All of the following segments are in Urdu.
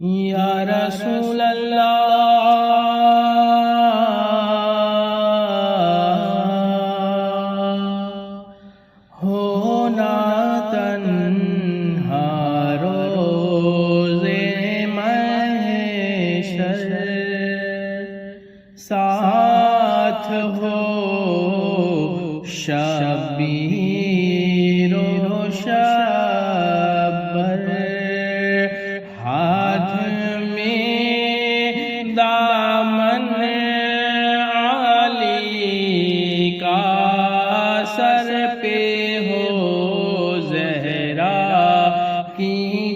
یا رسول اللہ ہونا تنہا روز محشر، ساتھ ہو شبیر و شبر، ہاتھ میں دامن علی کا، سر پہ ہو زہرا کی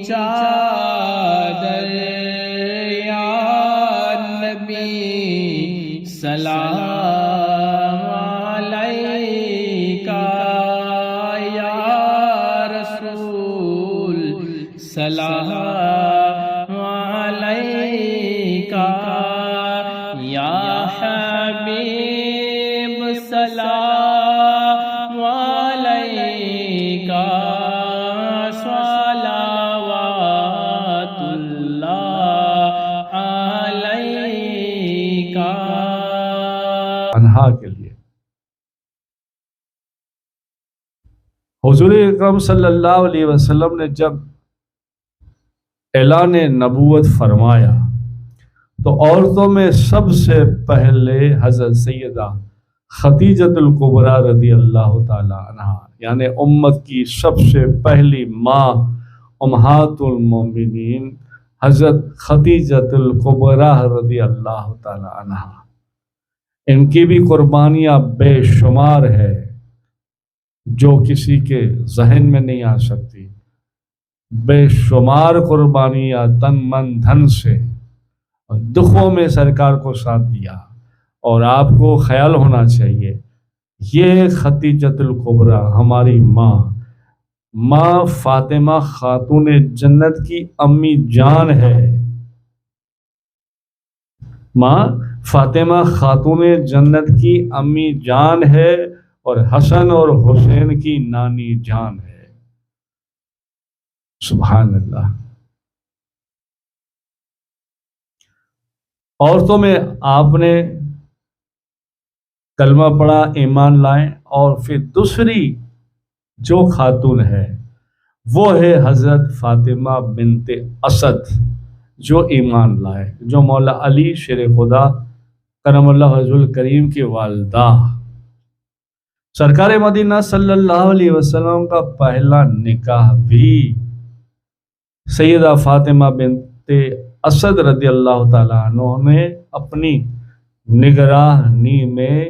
چادر، یا نبی سلام علیکہ، یا رسول سلام علیکہ، یا حبیب سلام علیکہ، صلوات اللہ علیکہ۔ انہا کے لیے حضور اکرم صلی اللہ علیہ وسلم نے جب اعلان نبوت فرمایا تو عورتوں میں سب سے پہلے حضرت سیدہ خدیجۃ الکبریٰ رضی اللہ تعالی عنہا، یعنی امت کی سب سے پہلی ماں امہات المومنین حضرت خدیجۃ الکبریٰ رضی اللہ تعالی عنہا، ان کی بھی قربانیاں بے شمار ہے جو کسی کے ذہن میں نہیں آ سکتی، بے شمار قربانیاں تن من دھن سے، دکھوں میں سرکار کو ساتھ دیا۔ اور آپ کو خیال ہونا چاہیے یہ خدیجۃ الکبریٰ ہماری ماں فاطمہ خاتون جنت کی امی جان ہے، ماں فاطمہ خاتون جنت کی امی جان ہے، اور حسن اور حسین کی نانی جان ہے۔ سبحان اللہ۔ عورتوں میں آپ نے کلمہ پڑھا، ایمان لائیں، اور پھر دوسری جو خاتون ہے وہ ہے حضرت فاطمہ بنت اسد، جو ایمان لائے، جو مولا علی شیر خدا کرم اللہ وجہ الکریم کی والدہ، سرکار مدینہ صلی اللہ علیہ وسلم کا پہلا نکاح بھی سیدہ فاطمہ بنت اسد رضی اللہ تعالیٰ عنہ نے اپنی نگرانی میں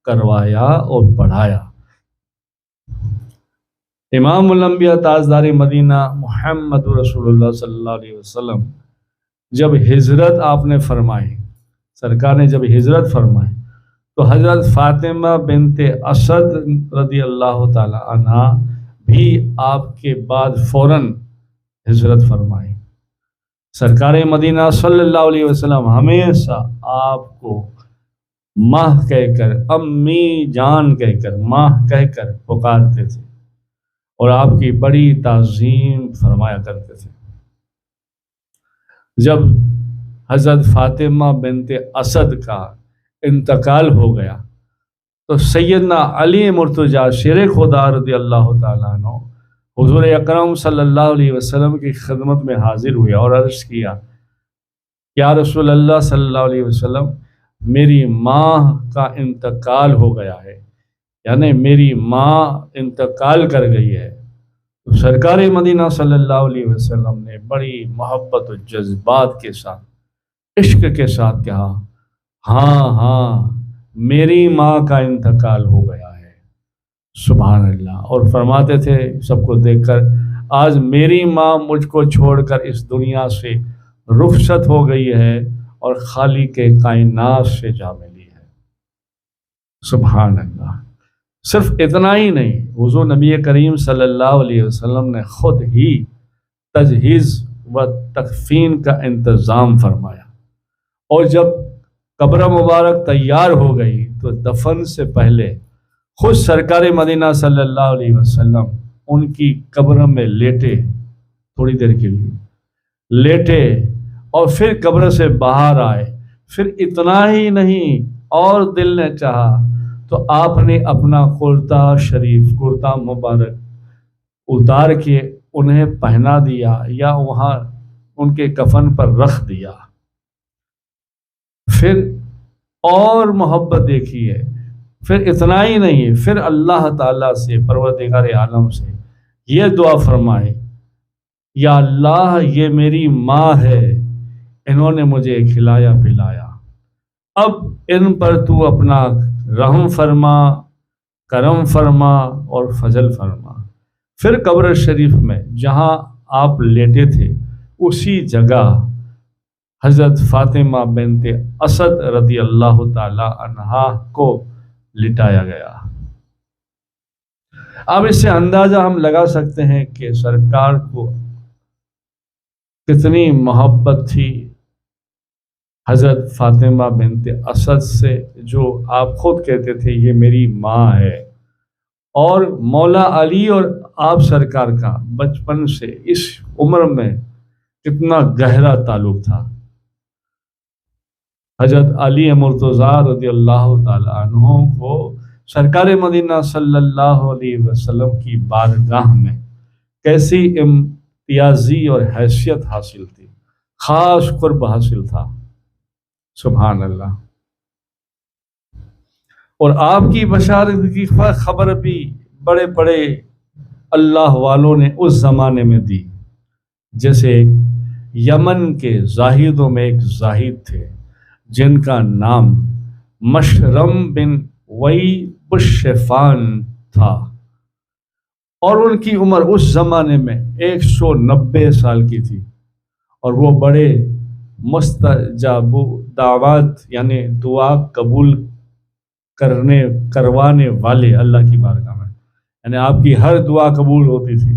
کروایا اور پڑھایا۔ امام الانبیاء تاجدار مدینہ محمد رسول اللہ صلی اللہ علیہ وسلم جب ہجرت آپ نے فرمائی، سرکار نے جب ہجرت فرمائی تو حضرت فاطمہ بنت اسد رضی اللہ تعالی عنہ بھی آپ کے بعد فوراً ہجرت فرمائی۔ سرکار مدینہ صلی اللہ علیہ وسلم ہمیشہ آپ کو ماں کہہ کر، امی جان کہہ کر، ماں کہہ کر پکارتے تھے اور آپ کی بڑی تعظیم فرمایا کرتے تھے۔ جب حضرت فاطمہ بنت اسد کا انتقال ہو گیا تو سیدنا علی مرتضیٰ شیر خدا رضی اللہ تعالیٰ عنہ حضور اکرم صلی اللہ علیہ وسلم کی خدمت میں حاضر ہوئے اور عرض کیا، یا رسول اللہ صلی اللہ علیہ وسلم، میری ماں کا انتقال ہو گیا ہے، یعنی میری ماں انتقال کر گئی ہے۔ تو سرکار مدینہ صلی اللہ علیہ وسلم نے بڑی محبت و جذبات کے ساتھ، عشق کے ساتھ کہا، ہاں میری ماں کا انتقال ہو گیا ہے۔ سبحان اللہ۔ اور فرماتے تھے سب کو دیکھ کر، آج میری ماں مجھ کو چھوڑ کر اس دنیا سے رخصت ہو گئی ہے اور خالق کائنات سے جا ملی ہے۔ سبحان اللہ۔ صرف اتنا ہی نہیں، حضور نبی کریم صلی اللہ علیہ وسلم نے خود ہی تجہیز و تکفین کا انتظام فرمایا، اور جب قبر مبارک تیار ہو گئی تو دفن سے پہلے خود سرکار مدینہ صلی اللہ علیہ وسلم ان کی قبر میں لیٹے، تھوڑی دیر کے لیے لیٹے اور پھر قبر سے باہر آئے. پھر اتنا ہی نہیں اور دل نے چاہا تو آپ نے اپنا کرتا مبارک اتار کے انہیں پہنا دیا یا وہاں ان کے کفن پر رکھ دیا. پھر اور محبت دیکھی ہے. پھر اتنا ہی نہیں، پھر اللہ تعالیٰ سے، پروردگار عالم سے یہ دعا فرمائے، یا اللہ یہ میری ماں ہے، انہوں نے مجھے کھلایا پلایا، اب ان پر تو اپنا رحم فرما، کرم فرما اور فضل فرما. پھر قبر شریف میں جہاں آپ لیٹے تھے اسی جگہ حضرت فاطمہ بنت اسد رضی اللہ تعالی عنہا کو لٹایا گیا. اب اس سے اندازہ ہم لگا سکتے ہیں کہ سرکار کو کتنی محبت تھی حضرت فاطمہ بنت اسد سے، جو آپ خود کہتے تھے یہ میری ماں ہے. اور مولا علی اور آپ سرکار کا بچپن سے اس عمر میں کتنا گہرا تعلق تھا. حضرت علی مرتضیٰ رضی اللہ تعالی عنہ کو سرکار مدینہ صلی اللہ علیہ وسلم کی بارگاہ میں کیسی امتیازی اور حیثیت حاصل تھی، خاص قرب حاصل تھا. سبحان اللہ. اور آپ کی بشارت کی خبر بھی بڑے بڑے اللہ والوں نے اس زمانے میں دی. جیسے یمن کے زاہدوں میں ایک زاہد تھے جن کا نام مشرم بن وئی بشفان تھا، اور ان کی عمر اس زمانے میں 190 سال کی تھی، اور وہ بڑے مستجاب دعوات یعنی دعا قبول کروانے والے اللہ کی بارگاہ میں، یعنی آپ کی ہر دعا قبول ہوتی تھی.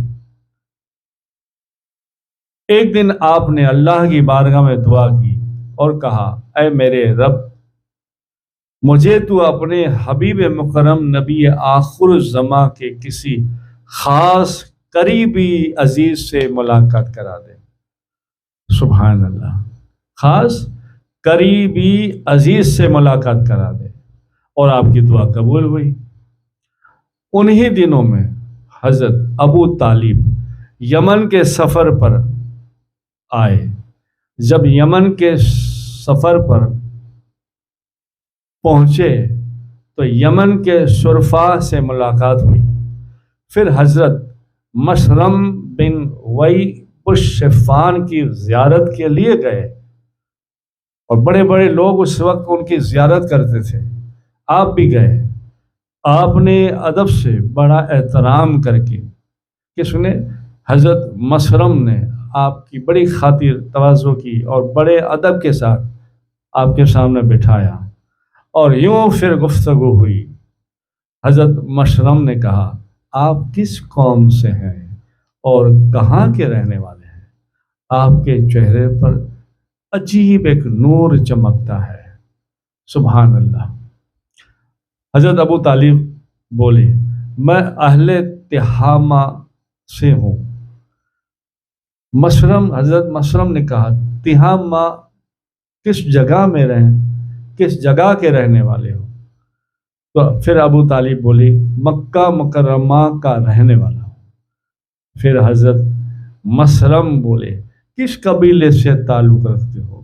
ایک دن آپ نے اللہ کی بارگاہ میں دعا کی اور کہا، اے میرے رب، مجھے تو اپنے حبیب مکرم نبی آخر الزماں کے کسی خاص قریبی عزیز سے ملاقات کرا دے. سبحان اللہ. خاص قریبی عزیز سے ملاقات کرا دے. اور آپ کی دعا قبول ہوئی. انہی دنوں میں حضرت ابو طالب یمن کے سفر پر آئے. جب یمن کے سفر پر پہنچے تو یمن کے شرفاء سے ملاقات ہوئی. پھر حضرت مشرم بن وئی بشفان کی زیارت کے لیے گئے، اور بڑے بڑے لوگ اس وقت ان کی زیارت کرتے تھے. آپ بھی گئے. آپ نے ادب سے بڑا احترام کر کے، کس نے؟ حضرت مشرم نے آپ کی بڑی خاطر تواضع کی اور بڑے ادب کے ساتھ آپ کے سامنے بٹھایا، اور یوں پھر گفتگو ہوئی. حضرت مشرم نے کہا، آپ کس قوم سے ہیں اور کہاں کے رہنے والے ہیں؟ آپ کے چہرے پر عجیب ایک نور چمکتا ہے. سبحان اللہ. حضرت ابو طالب بولے، میں اہل تہامہ سے ہوں. حضرت مشرم نے کہا، تہامہ کس جگہ میں کس جگہ کے رہنے والے ہو؟ تو پھر ابو طالب بولے، مکہ مکرمہ کا رہنے والا ہوں. پھر حضرت مشرم بولے، کس قبیلے سے تعلق رکھتے ہو؟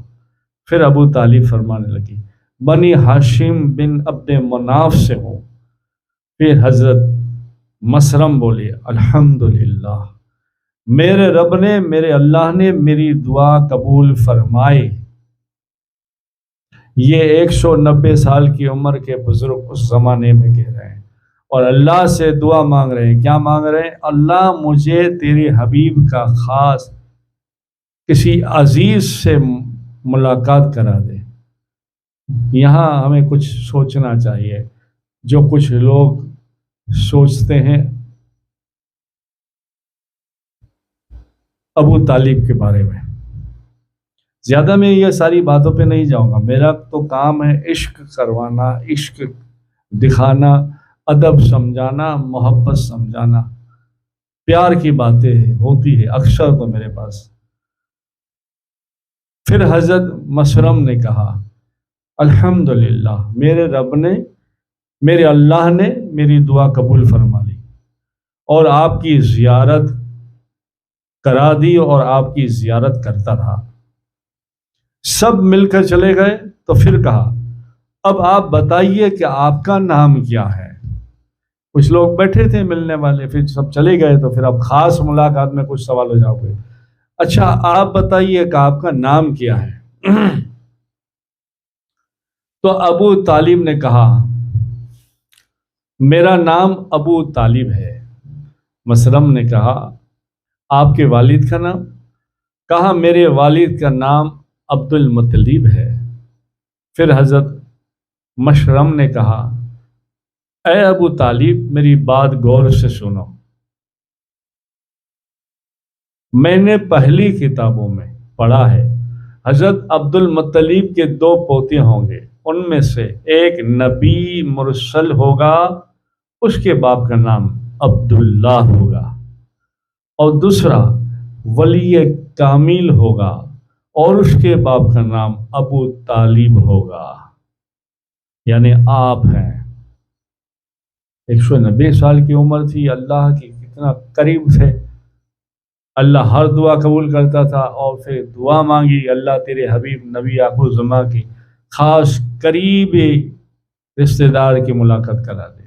پھر ابو طالب فرمانے لگی، بنی ہاشم بن عبد مناف سے ہوں. پھر حضرت مشرم بولے، الحمدللہ، میرے رب نے، میرے اللہ نے میری دعا قبول فرمائی. یہ 190 سال کی عمر کے بزرگ اس زمانے میں کہہ رہے ہیں اور اللہ سے دعا مانگ رہے ہیں. کیا مانگ رہے ہیں؟ اللہ مجھے تیرے حبیب کا خاص کسی عزیز سے ملاقات کرا دے. یہاں ہمیں کچھ سوچنا چاہیے. جو کچھ لوگ سوچتے ہیں ابو طالب کے بارے میں، زیادہ میں یہ ساری باتوں پہ نہیں جاؤں گا. میرا تو کام ہے عشق کروانا، عشق دکھانا، ادب سمجھانا، محبت سمجھانا، پیار کی باتیں ہوتی ہے اکثر تو میرے پاس. پھر حضرت مسرم نے کہا الحمدللہ، میرے رب نے، میرے اللہ نے میری دعا قبول فرما لی اور آپ کی زیارت کرا دی اور آپ کی زیارت کرتا رہا۔ سب مل کر چلے گئے تو پھر کہا اب آپ بتائیے کہ آپ کا نام کیا ہے؟ کچھ لوگ بیٹھے تھے ملنے والے، پھر سب چلے گئے تو پھر اب خاص ملاقات میں کچھ سوال ہو جاؤ گے۔ اچھا آپ بتائیے کہ آپ کا نام کیا ہے؟ تو ابو طالب نے کہا میرا نام ابو طالب ہے۔ مسرم نے کہا آپ کے والد کا نام؟ کہا میرے والد کا نام عبد المطلب ہے۔ پھر حضرت مشرم نے کہا اے ابو طالب میری بات غور سے سنو، میں نے پہلی کتابوں میں پڑھا ہے حضرت عبد المطلب کے 2 پوتے ہوں گے، ان میں سے ایک نبی مرسل ہوگا، اس کے باپ کا نام عبداللہ ہوگا، اور دوسرا ولی کامل ہوگا اور اس کے باپ کا نام ابو طالب ہوگا، یعنی آپ ہیں۔ 190 سال کی عمر تھی، اللہ کی کتنا قریب تھے، اللہ ہر دعا قبول کرتا تھا، اور پھر دعا مانگی اللہ تیرے حبیب نبی آخر الزماں کی خاص قریبی رشتہ دار کی ملاقات کرا دے۔